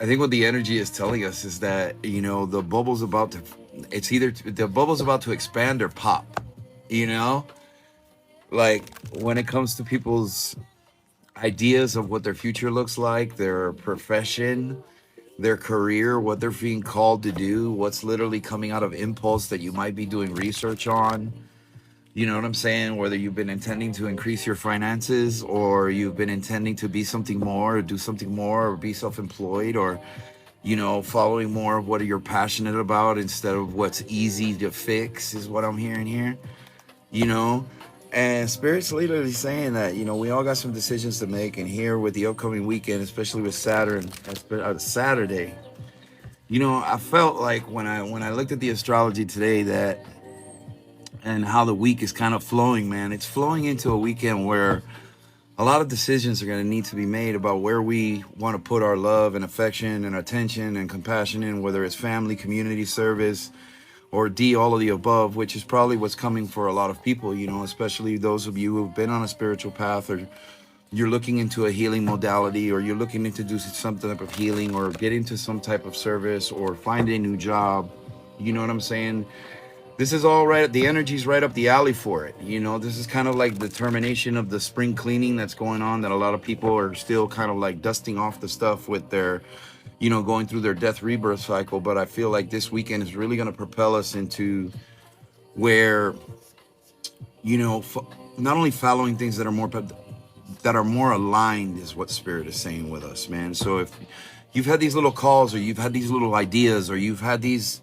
I think what the energy is telling us is that, the bubble's about to, it's either the bubble's about to expand or pop, you know? Like when it comes to people's ideas of what their future looks like, their profession, their career, what they're being called to do, what's literally coming out of impulse that you might be doing research on. You know what I'm saying? Whether you've been intending to increase your finances, or you've been intending to be something more, or do something more, or be self employed, or, following more of what you're passionate about instead of what's easy to fix, is what I'm hearing here, you know? And Spirit's literally saying that, we all got some decisions to make. And here with the upcoming weekend, especially with Saturday, I felt like when I looked at the astrology today, that and how the week is kind of flowing, man. It's flowing into a weekend where a lot of decisions are going to need to be made about where we want to put our love and affection and attention and compassion in, whether it's family, community service, or D, all of the above, which is probably what's coming for a lot of people, especially those of you who've been on a spiritual path, or you're looking into a healing modality, or you're looking into do some type of healing, or get into some type of service, or find a new job. You know what I'm saying? This is all right. The energy's right up the alley for it. This is kind of like the termination of the spring cleaning that's going on, that a lot of people are still kind of like dusting off the stuff with their, going through their death rebirth cycle. But I feel like this weekend is really going to propel us into where, not only following things that are more aligned, is what Spirit is saying with us, man. So if you've had these little calls, or you've had these little ideas, or you've had these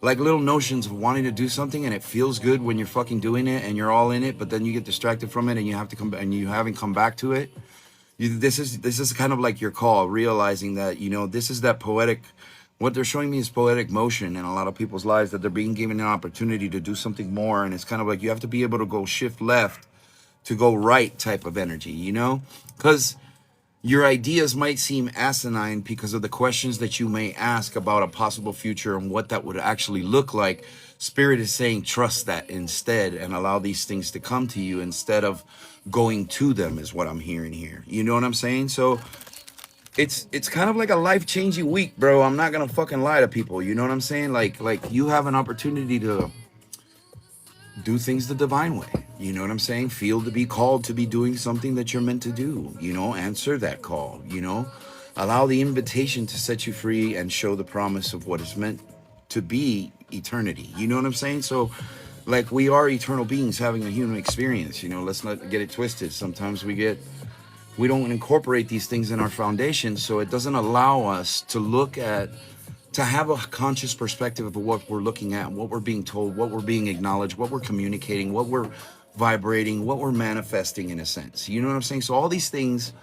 like little notions of wanting to do something, and it feels good when you're fucking doing it and you're all in it, but then you get distracted from it and you have to come and you haven't come back to it. This is kind of like your call, realizing that, this is that poetic, what they're showing me is poetic motion in a lot of people's lives, that they're being given an opportunity to do something more. And it's kind of like you have to be able to go shift left to go right type of energy, because your ideas might seem asinine because of the questions that you may ask about a possible future and what that would actually look like. Spirit is saying trust that instead, and allow these things to come to you instead of going to them, is what I'm hearing here. You know what I'm saying? So it's kind of like a life-changing week, bro. I'm not gonna fucking lie to people. You know what I'm saying? Like you have an opportunity to do things the divine way. You know what I'm saying? Feel to be called to be doing something that you're meant to do. Answer that call. Allow the invitation to set you free and show the promise of what is meant to be eternity. You know what I'm saying? So, like, we are eternal beings having a human experience. Let's not get it twisted. Sometimes we don't incorporate these things in our foundation, so it doesn't allow us to have a conscious perspective of what we're looking at, what we're being told, what we're being acknowledged, what we're communicating, what we're vibrating, what we're manifesting, in a sense. You know what I'm saying? So all these things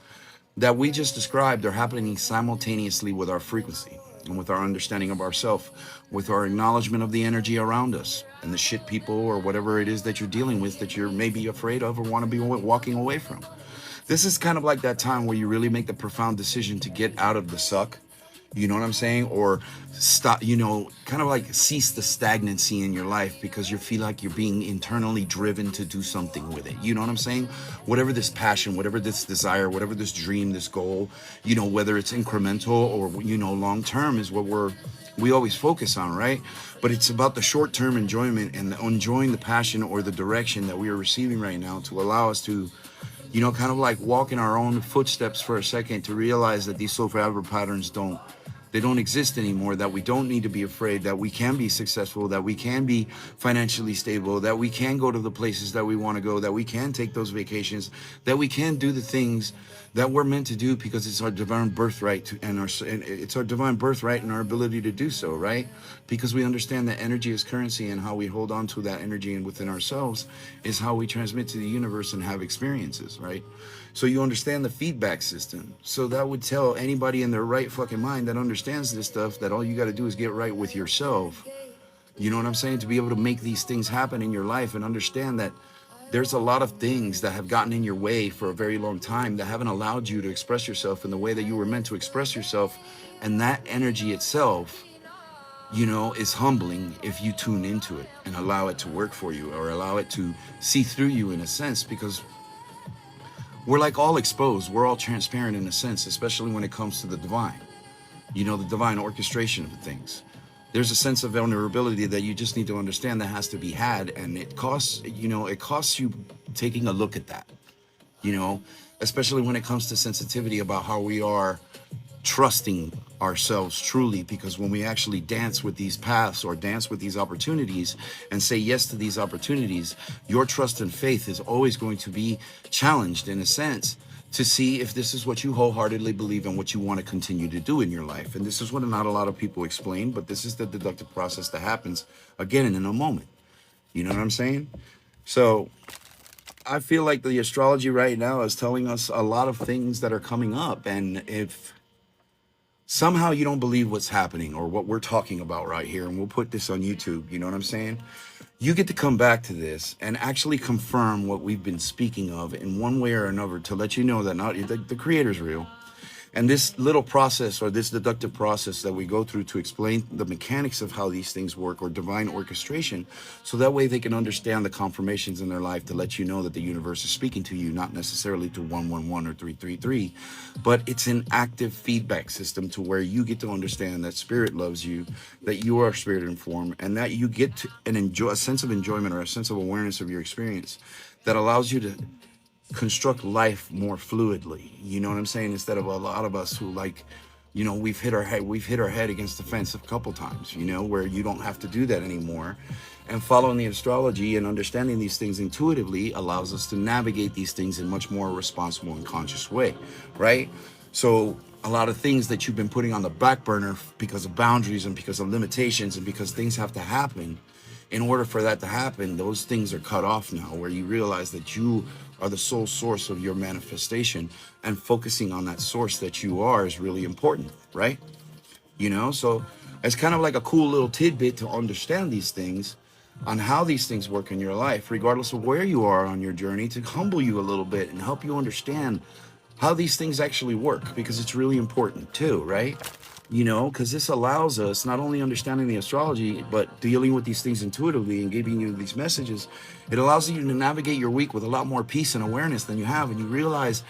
that we just described are happening simultaneously with our frequency and with our understanding of ourself, with our acknowledgement of the energy around us and the shit people or whatever it is that you're dealing with that you're maybe afraid of or want to be walking away from. This is kind of like that time where you really make the profound decision to get out of the suck. You know what I'm saying? Or stop, kind of like cease the stagnancy in your life because you feel like you're being internally driven to do something with it. You know what I'm saying? Whatever this passion, whatever this desire, whatever this dream, this goal, whether it's incremental or, long term, is what we always focus on, right? But it's about the short-term enjoyment and enjoying the passion or the direction that we are receiving right now to allow us to, kind of like walk in our own footsteps for a second, to realize that these soul-forever patterns don't exist anymore, that we don't need to be afraid, that we can be successful, that we can be financially stable, that we can go to the places that we want to go, that we can take those vacations, that we can do the things that we're meant to do because it's our divine birthright and it's our divine birthright and our ability to do so, right? Because we understand that energy is currency, and how we hold on to that energy and within ourselves is how we transmit to the universe and have experiences, right? So you understand the feedback system. So that would tell anybody in their right fucking mind that understands this stuff that all you got to do is get right with yourself. You know what I'm saying? To be able to make these things happen in your life and understand that there's a lot of things that have gotten in your way for a very long time that haven't allowed you to express yourself in the way that you were meant to express yourself. And that energy itself, is humbling if you tune into it and allow it to work for you, or allow it to see through you, in a sense, because we're like all exposed. We're all transparent in a sense, especially when it comes to the divine. the divine orchestration of things. There's a sense of vulnerability that you just need to understand that has to be had, and it costs you taking a look at that, especially when it comes to sensitivity about how we are trusting ourselves truly, because when we actually dance with these paths or dance with these opportunities and say yes to these opportunities, your trust and faith is always going to be challenged in a sense to see if this is what you wholeheartedly believe and what you want to continue to do in your life. And this is what not a lot of people explain, but this is the deductive process that happens again in a moment. You know what I'm saying? So I feel like the astrology right now is telling us a lot of things that are coming up. And if somehow you don't believe what's happening or what we're talking about right here, and we'll put this on YouTube, you know what I'm saying? You get to come back to this and actually confirm what we've been speaking of in one way or another to let you know that the creator's real. And this little process, or this deductive process that we go through to explain the mechanics of how these things work, or divine orchestration, so that way they can understand the confirmations in their life to let you know that the universe is speaking to you, not necessarily to 111 or 333, but it's an active feedback system to where you get to understand that spirit loves you, that you are spirit informed, and that you get to enjoy a sense of enjoyment or a sense of awareness of your experience that allows you to construct life more fluidly. You know what I'm saying? Instead of a lot of us who we've hit our head against the fence a couple times, where you don't have to do that anymore. And following the astrology and understanding these things intuitively allows us to navigate these things in much more responsible and conscious way, right? So a lot of things that you've been putting on the back burner because of boundaries and because of limitations and because things have to happen, in order for that to happen, those things are cut off now, where you realize that you are the sole source of your manifestation, and focusing on that source that you are is really important, right? So it's kind of like a cool little tidbit to understand these things, on how these things work in your life, regardless of where you are on your journey, to humble you a little bit and help you understand how these things actually work, because it's really important too, right? Because this allows us not only understanding the astrology, but dealing with these things intuitively and giving you these messages. It allows you to navigate your week with a lot more peace and awareness than you have, and you realize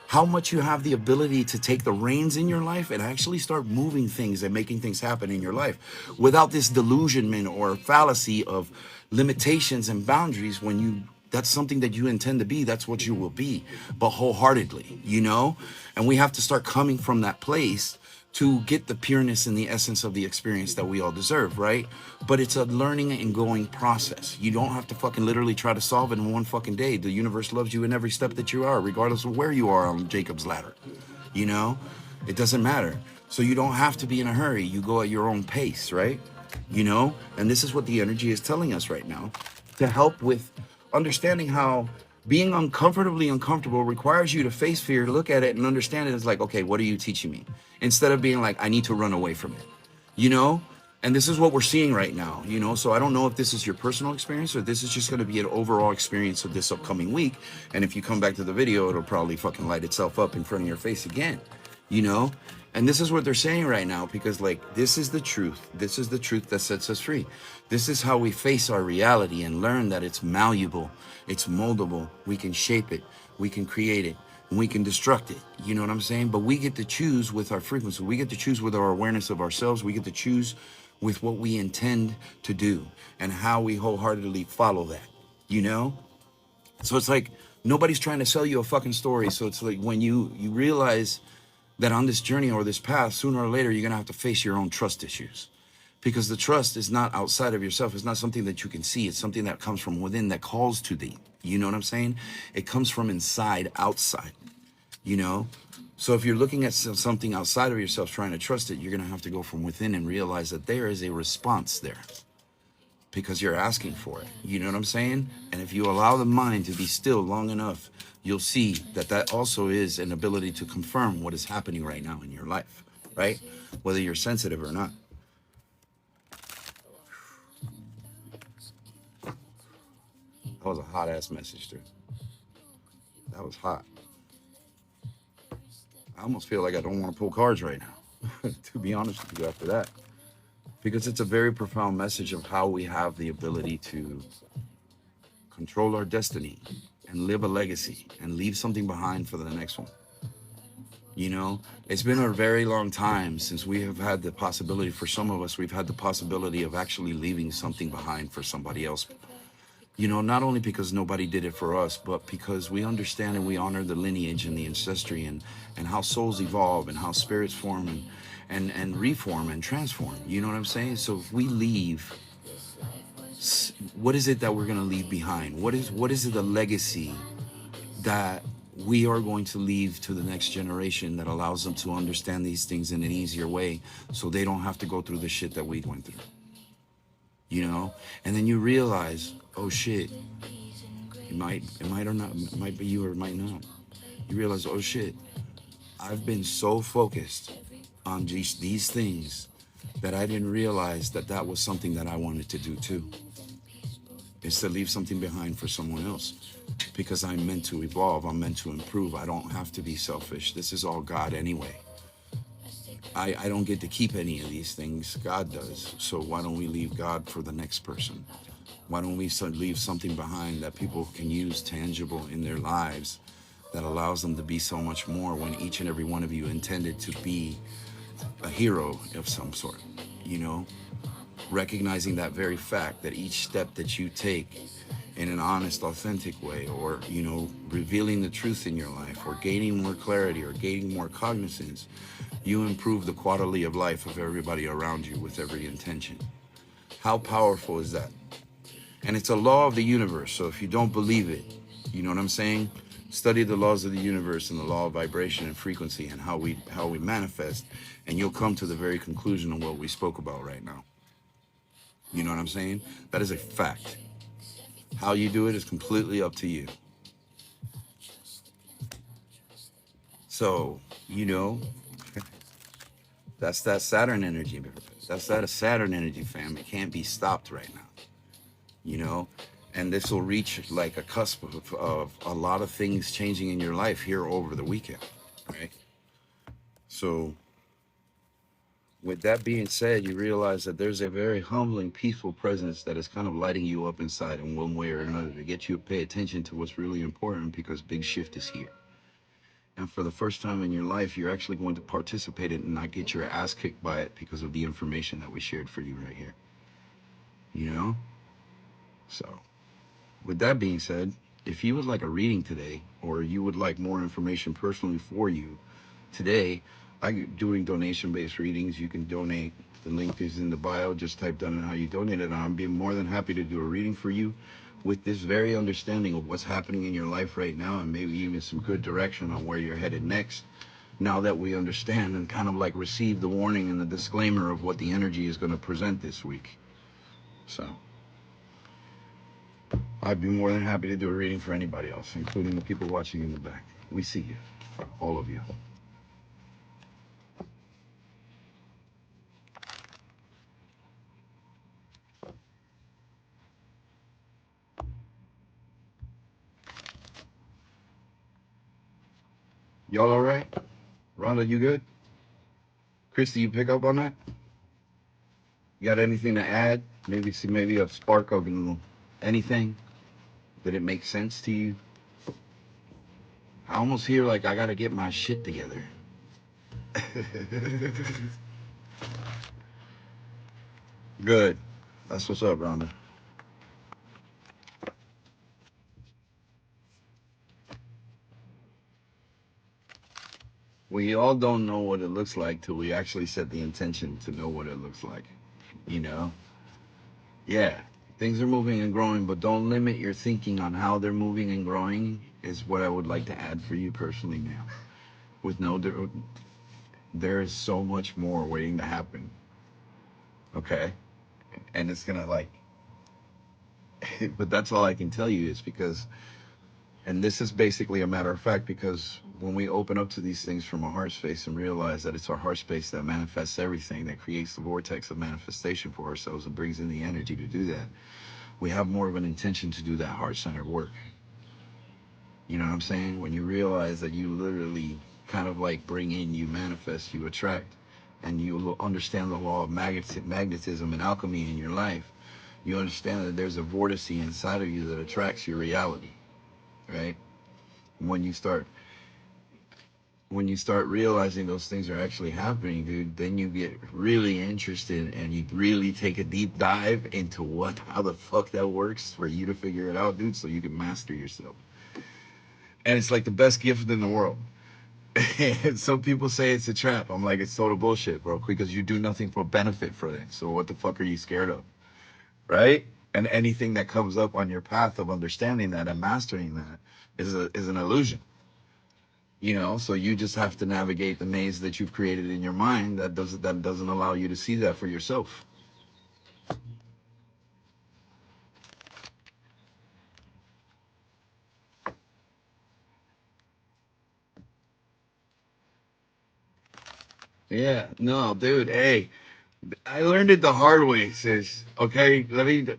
how much you have the ability to take the reins in your life and actually start moving things and making things happen in your life without this delusionment or fallacy of limitations and boundaries. That's something that you intend to be, that's what you will be, but wholeheartedly, and we have to start coming from that place to get the pureness and the essence of the experience that we all deserve, right? But it's a learning and going process. You don't have to fucking literally try to solve it in one fucking day. The universe loves you in every step that you are, regardless of where you are on Jacob's ladder. It doesn't matter. So you don't have to be in a hurry. You go at your own pace, right? And this is what the energy is telling us right now, to help with understanding how being uncomfortably uncomfortable requires you to face fear, look at it, and understand it as like, okay, what are you teaching me? Instead of being like, I need to run away from it, And this is what we're seeing right now, So I don't know if this is your personal experience or this is just going to be an overall experience of this upcoming week. And if you come back to the video, it'll probably fucking light itself up in front of your face again, And this is what they're saying right now, because this is the truth. This is the truth that sets us free. This is how we face our reality and learn that it's malleable, it's moldable. We can shape it, we can create it, and we can destruct it. You know what I'm saying? But we get to choose with our frequency. We get to choose with our awareness of ourselves. We get to choose with what we intend to do and how we wholeheartedly follow that, So it's like nobody's trying to sell you a fucking story. So it's like when you realize that on this journey or this path, sooner or later, you're going to have to face your own trust issues. Because the trust is not outside of yourself. It's not something that you can see. It's something that comes from within, that calls to thee. You know what I'm saying? It comes from inside, outside, So if you're looking at something outside of yourself, trying to trust it, you're going to have to go from within and realize that there is a response there. Because you're asking for it. You know what I'm saying? And if you allow the mind to be still long enough, you'll see that that also is an ability to confirm what is happening right now in your life, right? Whether you're sensitive or not. That was a hot ass message, dude. That was hot. I almost feel like I don't want to pull cards right now, to be honest with you, after that. Because it's a very profound message of how we have the ability to control our destiny and live a legacy and leave something behind for the next one. You know, it's been a very long time since we have had the possibility, for some of us, we've had the possibility of actually leaving something behind for somebody else. You know, not only because nobody did it for us, but because we understand and we honor the lineage and the ancestry, and how souls evolve and how spirits form and reform and transform. You know what I'm saying? So if we leave, what is it that we're going to leave behind? What is it, the legacy that we are going to leave to the next generation that allows them to understand these things in an easier way, so they don't have to go through the shit that we went through? You know? And then you realize, oh shit, it might or not, it might be you or it might not. You realize, oh shit, I've been so focused on these things that I didn't realize that that was something that I wanted to do too, is to leave something behind for someone else, because I'm meant to evolve, I'm meant to improve. I don't have to be selfish. This is all God anyway. I don't get to keep any of these things, God does. So why don't we leave God for the next person? Why don't we leave something behind that people can use tangible in their lives, that allows them to be so much more, when each and every one of you intended to be a hero of some sort, you know? Recognizing that very fact, that each step that you take in an honest, authentic way, or, you know, revealing the truth in your life, or gaining more clarity, or gaining more cognizance, you improve the quality of life of everybody around you with every intention. How powerful is that? And it's a law of the universe. So if you don't believe it, you know what I'm saying? Study the laws of the universe and the law of vibration and frequency, and how we manifest, and you'll come to the very conclusion of what we spoke about right now. You know what I'm saying? That is a fact. How you do it is completely up to you. So, you know, that's that Saturn energy. That's that Saturn energy, fam. It can't be stopped right now. You know, and this will reach like a cusp of a lot of things changing in your life here over the weekend, right? So with that being said, you realize that there's a very humbling, peaceful presence that is kind of lighting you up inside in one way or another, to get you to pay attention to what's really important, because big shift is here. And for the first time in your life, you're actually going to participate in it and not get your ass kicked by it, because of the information that we shared for you right here. You know? So with that being said, if you would like a reading today, or you would like more information personally for you today, I'm doing donation-based readings. You can donate. The link is in the bio. Just type down how you donate it. I'm being more than happy to do a reading for you, with this very understanding of what's happening in your life right now, and maybe even some good direction on where you're headed next. Now that we understand and kind of like receive the warning and the disclaimer of what the energy is going to present this week. So I'd be more than happy to do a reading for anybody else, including the people watching in the back. We see you, all of you. Y'all all right? Rhonda, you good? Christy, you pick up on that? You got anything to add? Maybe a spark of anything? Did it make sense to you? I almost hear like I gotta get my shit together. Good. That's what's up, Rhonda. We all don't know what it looks like till we actually set the intention to know what it looks like. You know? Yeah. Things are moving and growing, but don't limit your thinking on how they're moving and growing, is what I would like to add for you personally now. With there is so much more waiting to happen. Okay? And it's gonna like, but that's all I can tell you, is because, and this is basically a matter of fact, because when we open up to these things from a heart space and realize that it's our heart space that manifests everything, that creates the vortex of manifestation for ourselves and brings in the energy to do that, we have more of an intention to do that heart-centered work. You know what I'm saying? When you realize that you literally kind of like bring in, you manifest, you attract, and you understand the law of magnetism and alchemy in your life, you understand that there's a vortex inside of you that attracts your reality, right? When you start when you start realizing those things are actually happening, dude, then you get really interested and you really take a deep dive into how the fuck that works for you to figure it out, dude, so you can master yourself. And it's like the best gift in the world. And some people say it's a trap. I'm like, it's total bullshit, bro, because you do nothing for benefit for it. So what the fuck are you scared of? Right? And anything that comes up on your path of understanding that and mastering that is an illusion. So you just have to navigate the maze that you've created in your mind that doesn't allow you to see that for yourself. Yeah, no, dude, hey, I learned it the hard way, sis. Okay,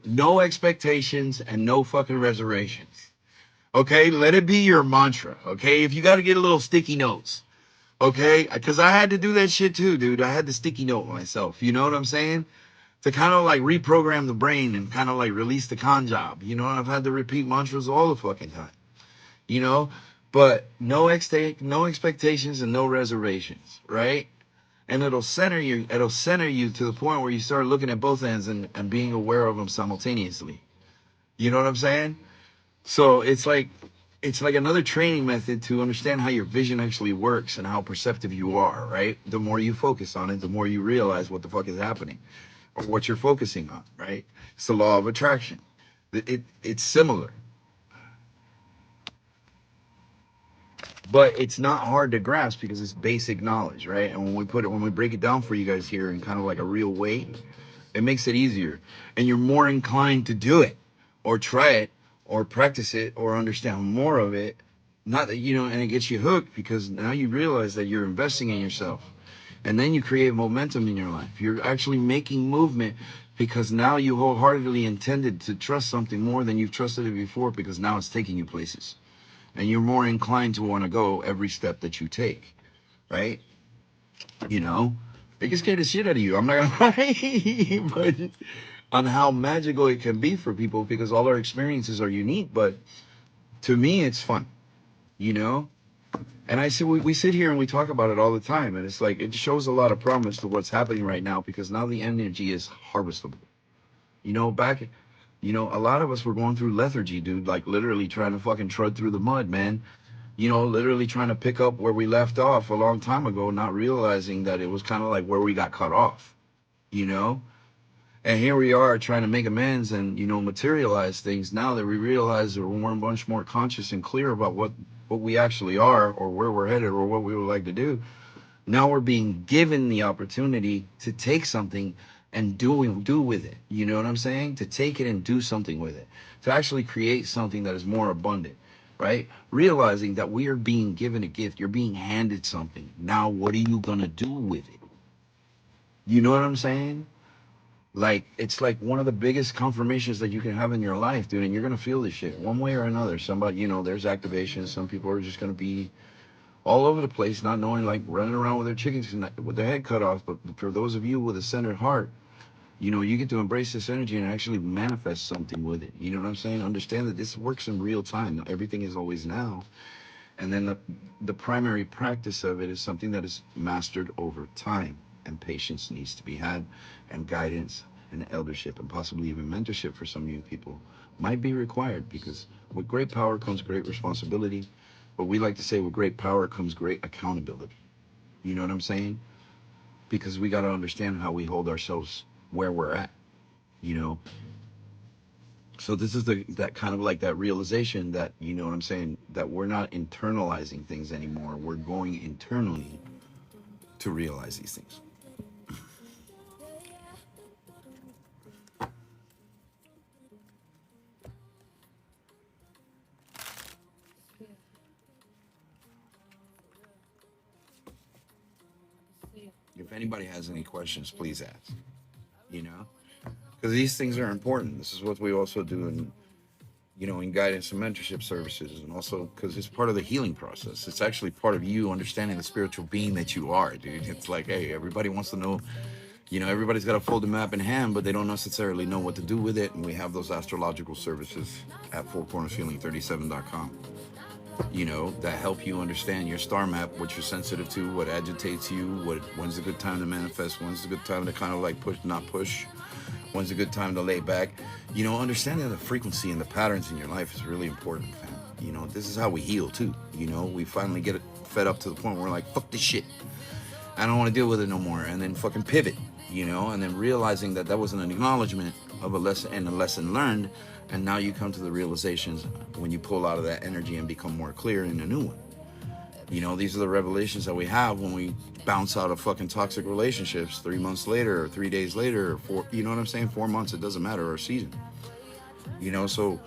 no expectations and no fucking reservations. Okay, let it be your mantra. Okay, if you got to get a little sticky notes. Okay, because I had to do that shit too, dude. I had to sticky note myself. You know what I'm saying? To kind of like reprogram the brain and kind of like release the con job. I've had to repeat mantras all the fucking time. You know, but no expectations and no reservations, right? And it'll center you. It'll center you to the point where you start looking at both ends and being aware of them simultaneously. You know what I'm saying? So it's like another training method to understand how your vision actually works and how perceptive you are, right? The more you focus on it, the more you realize what the fuck is happening or what you're focusing on, right? It's the law of attraction. It's similar, but it's not hard to grasp because it's basic knowledge, right? And when we break it down for you guys here in kind of like a real way, it makes it easier, and you're more inclined to do it, or try it, or practice it, or understand more of it. Not that and it gets you hooked because now you realize that you're investing in yourself, and then you create momentum in your life. You're actually making movement because now you wholeheartedly intended to trust something more than you've trusted it before because now it's taking you places and you're more inclined to want to go every step that you take, right? You know, it can scare the shit out of you. I'm not gonna lie, but on how magical it can be for people because all our experiences are unique. But to me, it's fun, you know. And I said we sit here and we talk about it all the time, and it's like it shows a lot of promise to what's happening right now because now the energy is harvestable. Back, a lot of us were going through lethargy, dude, like literally trying to fucking trud through the mud, man. Literally trying to pick up where we left off a long time ago, not realizing that it was kind of like where we got cut off, you know? And here we are trying to make amends and, materialize things now that we realize that we're much more conscious and clear about what we actually are or where we're headed or what we would like to do. Now we're being given the opportunity to take something and do with it. You know what I'm saying? To take it and do something with it. To actually create something that is more abundant, right? Realizing that we are being given a gift. You're being handed something. Now what are you going to do with it? You know what I'm saying? Like, it's like one of the biggest confirmations that you can have in your life, dude. And you're going to feel this shit one way or another. Somebody, there's activation. Some people are just going to be all over the place, not knowing, like running around with their chickens with their head cut off. But for those of you with a centered heart, you get to embrace this energy and actually manifest something with it. You know what I'm saying? Understand that this works in real time. Everything is always now. And then the primary practice of it is something that is mastered over time. And patience needs to be had, and guidance and eldership and possibly even mentorship for some of you people might be required because with great power comes great responsibility. But we like to say with great power comes great accountability. You know what I'm saying? Because we got to understand how we hold ourselves where we're at, you know? So this is that kind of like that realization that, you know what I'm saying, that we're not internalizing things anymore. We're going internally to realize these things. If anybody has any questions, please ask, you know? Because these things are important. This is what we also do in guidance and mentorship services, and also because it's part of the healing process. It's actually part of you understanding the spiritual being that you are, dude. It's like, hey, everybody wants to know, everybody's got a folded map in hand, but they don't necessarily know what to do with it. And we have those astrological services at fourcornershealing37.com. you know, that help you understand your star map, what you're sensitive to, what agitates you, when's a good time to manifest, when's a good time to kind of like push, not push, when's a good time to lay back. You know, understanding the frequency and the patterns in your life is really important, fam. You know, this is how we heal too. You know, we finally get it fed up to the point where we're like, fuck this shit. I don't want to deal with it no more. And then fucking pivot, you know, and then realizing that that wasn't an acknowledgement of a lesson and a lesson learned. And now you come to the realizations when you pull out of that energy and become more clear in a new one. You know, these are the revelations that we have when we bounce out of fucking toxic relationships 3 months later, or 3 days later, or 4, you know what I'm saying? 4 months, it doesn't matter, or a season. You know, so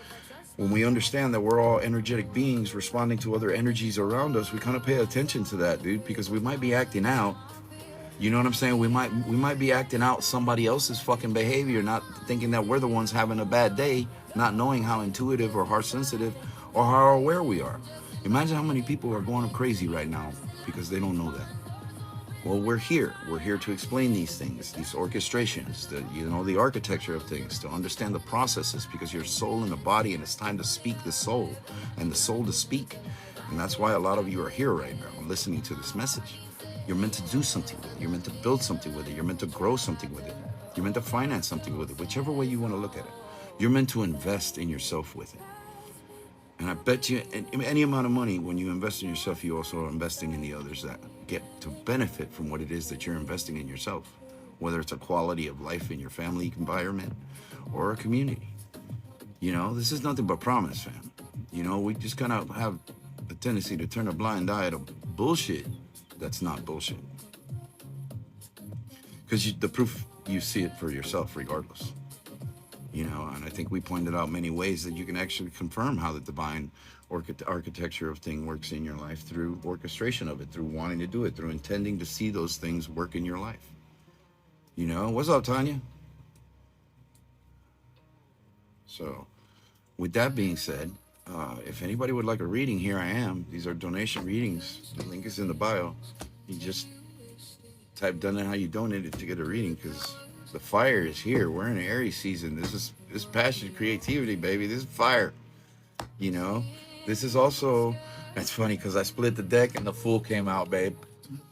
when we understand that we're all energetic beings responding to other energies around us, we kind of pay attention to that, dude, because we might be acting out. You know what I'm saying? We might be acting out somebody else's fucking behavior, not thinking that we're the ones having a bad day, not knowing how intuitive or how sensitive or how aware we are. Imagine how many people are going crazy right now because they don't know that. Well, we're here. We're here to explain these things, these orchestrations, the architecture of things, to understand the processes, because your soul in the body, and it's time to speak the soul and the soul to speak. And that's why a lot of you are here right now listening to this message. You're meant to do something with it. You're meant to build something with it. You're meant to grow something with it. You're meant to finance something with it, whichever way you want to look at it. You're meant to invest in yourself with it. And I bet you any amount of money, when you invest in yourself, you also are investing in the others that get to benefit from what it is that you're investing in yourself, whether it's a quality of life in your family environment or a community. You know, this is nothing but promise, fam. You know, we just kind of have a tendency to turn a blind eye to bullshit that's not bullshit. Because the proof, you see it for yourself regardless. You know, and I think we pointed out many ways that you can actually confirm how the divine architecture of thing works in your life through orchestration of it, through wanting to do it, through intending to see those things work in your life. You know, what's up, Tanya? So, with that being said, if anybody would like a reading, here I am. These are donation readings. The link is in the bio. You just type "done" how you donated to get a reading, because the fire is here. We're in an Aries season. This passion, creativity, baby. This is fire. You know, this is also. It's funny because I split the deck and the Fool came out, babe.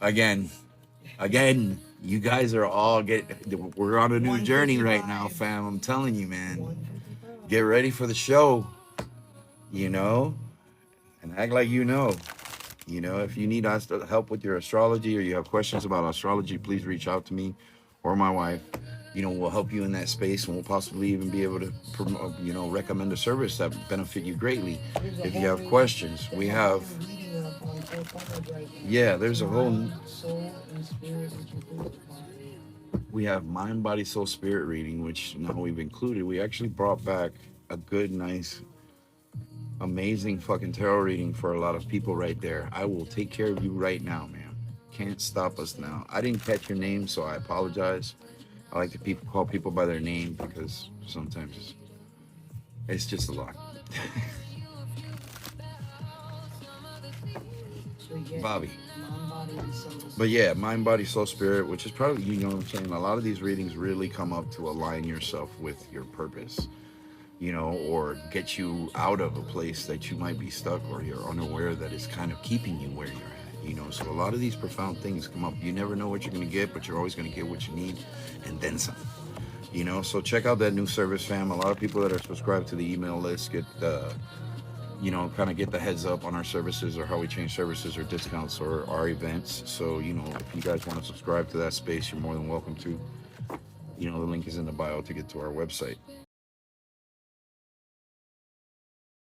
Again. You guys are all we're on a new journey right now, fam. I'm telling you, man. Get ready for the show. You know, and act like you know. You know, if you need us to help with your astrology, or you have questions about astrology, please reach out to me or my wife. You know, we'll help you in that space, and we'll possibly even be able to promote, you know, recommend a service that benefit you greatly. If you have questions, we have, there's a whole, we have mind, body, soul, spirit reading, which now we've included. We actually brought back a good, nice, amazing fucking tarot reading for a lot of people right there. I will take care of you right now, man. Can't stop us now. I didn't catch your name, so I apologize. I like to call people by their name because sometimes it's just a lot. Bobby. But yeah, mind, body, soul, spirit, which is probably, you know what I'm saying, a lot of these readings really come up to align yourself with your purpose, you know, or get you out of a place that you might be stuck, or you're unaware that is kind of keeping you where you're at, you know. So a lot of these profound things come up. You never know what you're going to get, but you're always going to get what you need and then some, you know. So check out that new service, fam. A lot of people that are subscribed to the email list get you know, kind of get the heads up on our services, or how we change services, or discounts, or our events. So, you know, if you guys want to subscribe to that space, you're more than welcome to. You know, the link is in the bio to get to our website.